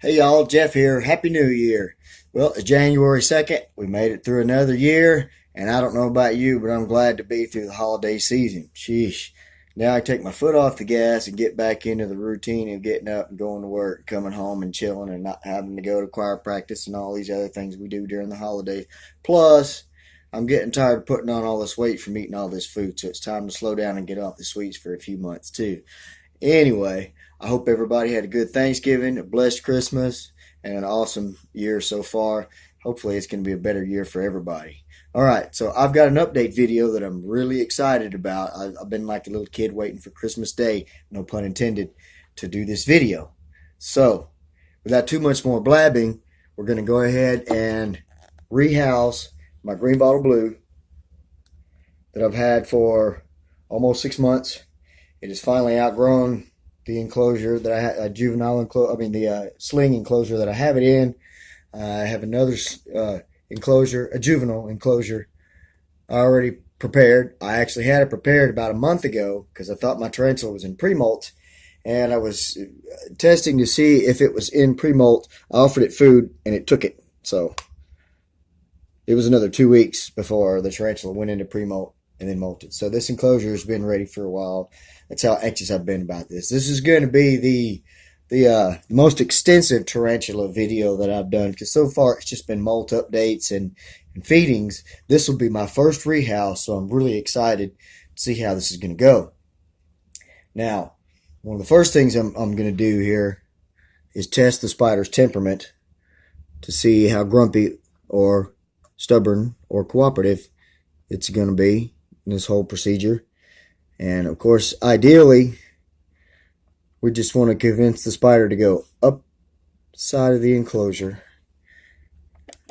Hey y'all, Jeff here. Happy New Year. Well, it's January 2nd. We made it through another year, and I don't know about you, but I'm glad to be through the holiday season. Sheesh. Now I take my foot off the gas and get back into the routine of getting up and going to work, coming home and chilling and not having to go to choir practice and all these other things we do during the holidays. Plus, I'm getting tired of putting on all this weight from eating all this food, so it's time to slow down and get off the sweets for a few months too. Anyway, I hope everybody had a good Thanksgiving, a blessed Christmas, and an awesome year so far. Hopefully, it's going to be a better year for everybody. All right, so I've got an update video that I'm really excited about. I've been like a little kid waiting for Christmas Day, no pun intended, to do this video. So, without too much more blabbing, we're going to go ahead and rehouse my green bottle blue that I've had for almost 6 months. It has finally outgrown the enclosure that I had, a juvenile enclosure, the sling enclosure that I have it in. I have another enclosure, a juvenile enclosure, already prepared. I actually had it prepared about a month ago because I thought my tarantula was in pre-molt, and I was testing to see if it was in pre-molt. I offered it food, and it took it. So it was another 2 weeks before the tarantula went into pre-molt and then molted. So this enclosure has been ready for a while. That's how anxious I've been about this. This is going to be the most extensive tarantula video that I've done, because so far it's just been molt updates and feedings. This will be my first rehouse, so I'm really excited to see how this is going to go. Now, one of the first things I'm going to do here is test the spider's temperament to see how grumpy or stubborn or cooperative it's going to be in this whole procedure. And of course, ideally, we just want to convince the spider to go up side of the enclosure.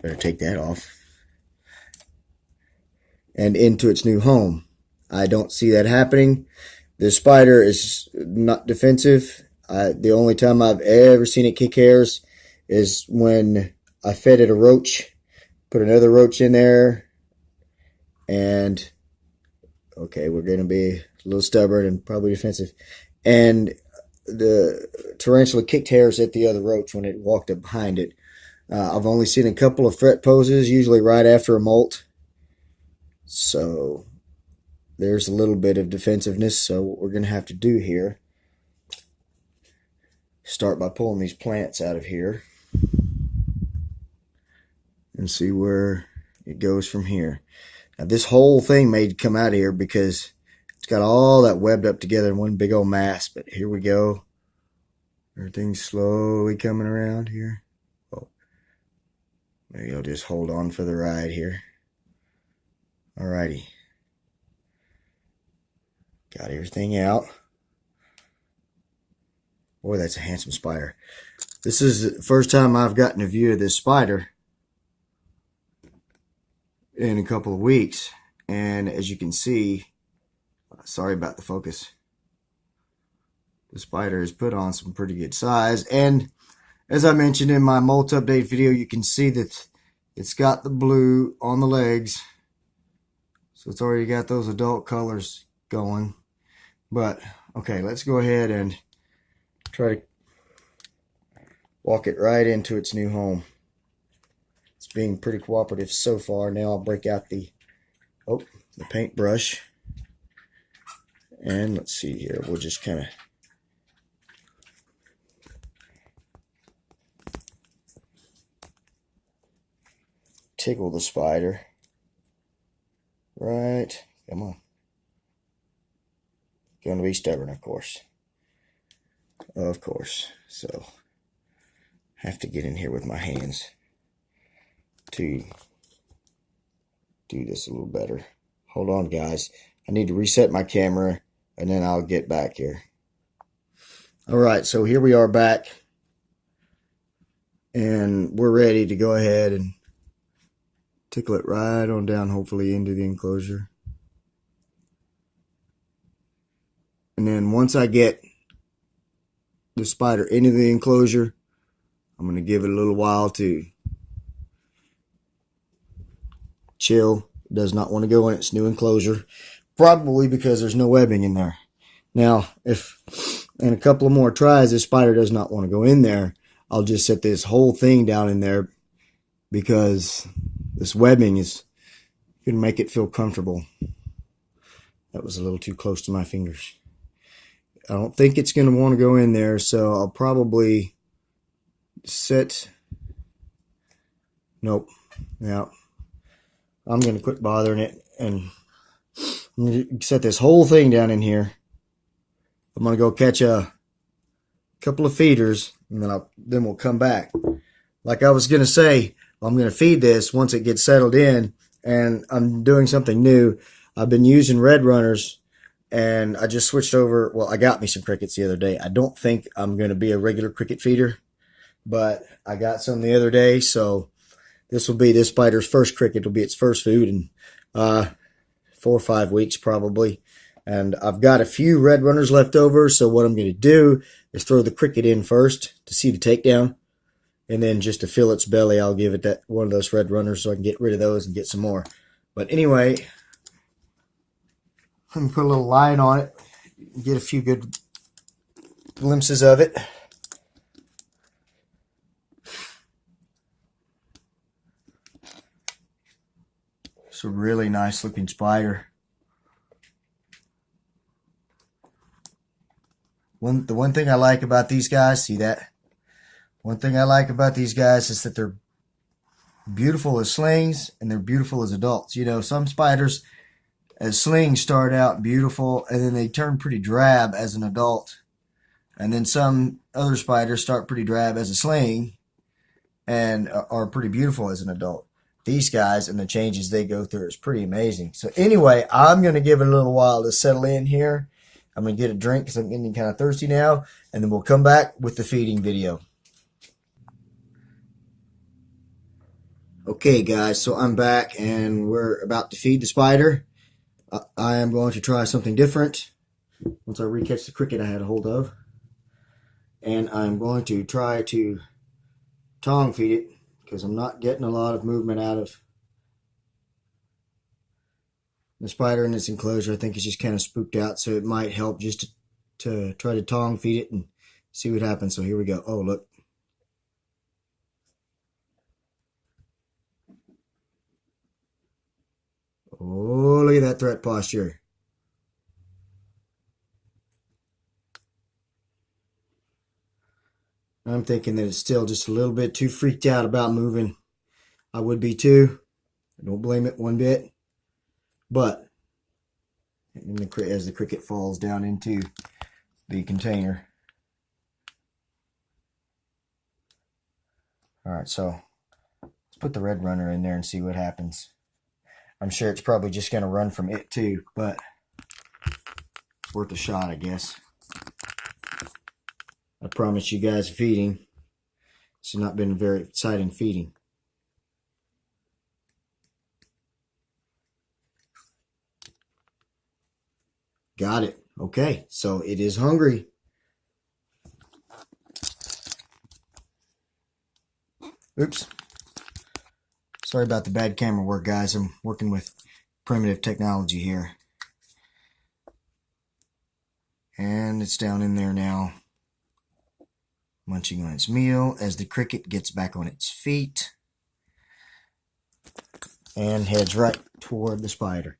Better take that off. And into its new home. I don't see that happening. The spider is not defensive. The only time I've ever seen it kick hairs is when I fed it a roach, put another roach in there, and okay, we're going to be a little stubborn and probably defensive. And the tarantula kicked hairs at the other roach when it walked up behind it. I've only seen a couple of threat poses, usually right after a molt. So there's a little bit of defensiveness. So what we're going to have to do here, start by pulling these plants out of here and see where it goes from here. Now, this whole thing may come out of here because it's got all that webbed up together in one big old mass. But here we go. Everything's slowly coming around here. Oh, maybe I'll just hold on for the ride here. Alrighty. Got everything out. Boy, that's a handsome spider. This is the first time I've gotten a view of this spider in a couple of weeks, and as you can see, sorry about the focus, the spider has put on some pretty good size. And as I mentioned in my molt update video, you can see that it's got the blue on the legs, so it's already got those adult colors going. But okay, let's go ahead and try to walk it right into its new home. It's being pretty cooperative so far. Now I'll break out the paintbrush, and let's see here. We'll just kind of tickle the spider. Right, come on. Going to be stubborn, of course. Of course. So have to get in here with my hands to do this a little better. Hold on, guys. I need to reset my camera, and then I'll get back here. Alright, so here we are back, and we're ready to go ahead and tickle it right on down, hopefully into the enclosure. And then once I get the spider into the enclosure, I'm going to give it a little while to chill. It does not want to go in its new enclosure, probably because there's no webbing in there. Now, if in a couple of more tries this spider does not want to go in there, I'll just set this whole thing down in there because this webbing is going to make it feel comfortable. That was a little too close to my fingers. I don't think it's going to want to go in there, so I'll probably set... Nope. Now, I'm going to quit bothering it, and I'm going to set this whole thing down in here. I'm going to go catch a couple of feeders, and then we'll come back. Like I was going to say, I'm going to feed this once it gets settled in, and I'm doing something new. I've been using red runners, and I just switched over. Well, I got me some crickets the other day. I don't think I'm going to be a regular cricket feeder, but I got some the other day, so this will be this spider's first cricket. It'll be its first food in 4 or 5 weeks probably. And I've got a few red runners left over, so what I'm going to do is throw the cricket in first to see the takedown. And then just to fill its belly, I'll give it that one of those red runners so I can get rid of those and get some more. But anyway, I'm going to put a little light on it, get a few good glimpses of it. It's a really nice looking spider. The one thing I like about these guys, see that? One thing I like about these guys is that they're beautiful as slings and they're beautiful as adults. You know, some spiders as slings start out beautiful and then they turn pretty drab as an adult. And then some other spiders start pretty drab as a sling and are pretty beautiful as an adult. These guys and the changes they go through is pretty amazing. So anyway, I'm going to give it a little while to settle in here. I'm going to get a drink because I'm getting kind of thirsty now. And then we'll come back with the feeding video. Okay, guys, so I'm back and we're about to feed the spider. I am going to try something different once I recatch the cricket I had a hold of. And I'm going to try to tongue feed it because I'm not getting a lot of movement out of the spider in its enclosure. I think it's just kind of spooked out, so it might help just to try to tongue feed it and see what happens. So here we go. Oh, look. Oh, look at that threat posture. I'm thinking that it's still just a little bit too freaked out about moving. I would be too. I don't blame it one bit. But as the cricket falls down into the container. Alright, so let's put the red runner in there and see what happens. I'm sure it's probably just going to run from it too, but it's worth a shot, I guess. I promise you guys feeding. This has not been a very exciting feeding. Got it. Okay, so it is hungry. Oops. Sorry about the bad camera work, guys. I'm working with primitive technology here. And it's down in there now, munching on its meal as the cricket gets back on its feet and heads right toward the spider.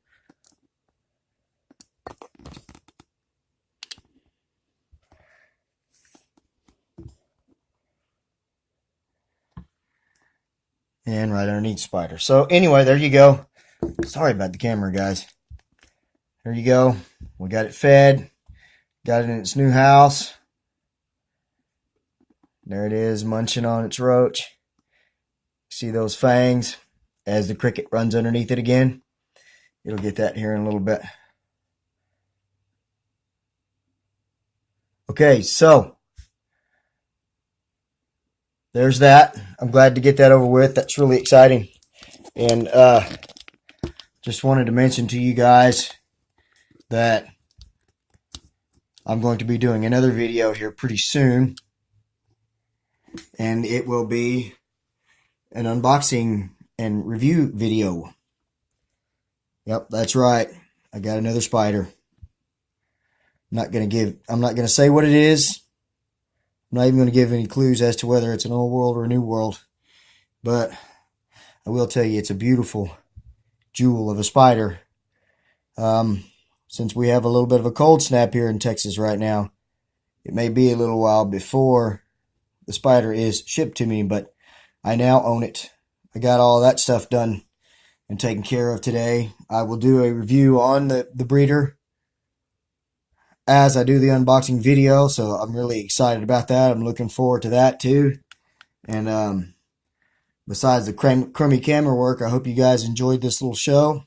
And right underneath spider. So anyway, there you go. Sorry about the camera, guys. There you go. We got it fed. Got it in its new house. There it is, munching on its roach. See those fangs as the cricket runs underneath it again? It'll get that here in a little bit. Okay, so there's that. I'm glad to get that over with. That's really exciting. And just wanted to mention to you guys that I'm going to be doing another video here pretty soon. And it will be an unboxing and review video. Yep, that's right. I got another spider. I'm not going to say what it is. I'm not even going to give any clues as to whether it's an old world or a new world, but I will tell you it's a beautiful jewel of a spider. Since we have a little bit of a cold snap here in Texas right now, it may be a little while before the spider is shipped to me, but I now own it. I got all that stuff done and taken care of today. I will do a review on the breeder as I do the unboxing video, so I'm really excited about that. I'm looking forward to that too. And besides the crummy camera work, I hope you guys enjoyed this little show.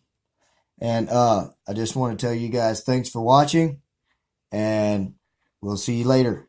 And I just want to tell you guys thanks for watching, and we'll see you later.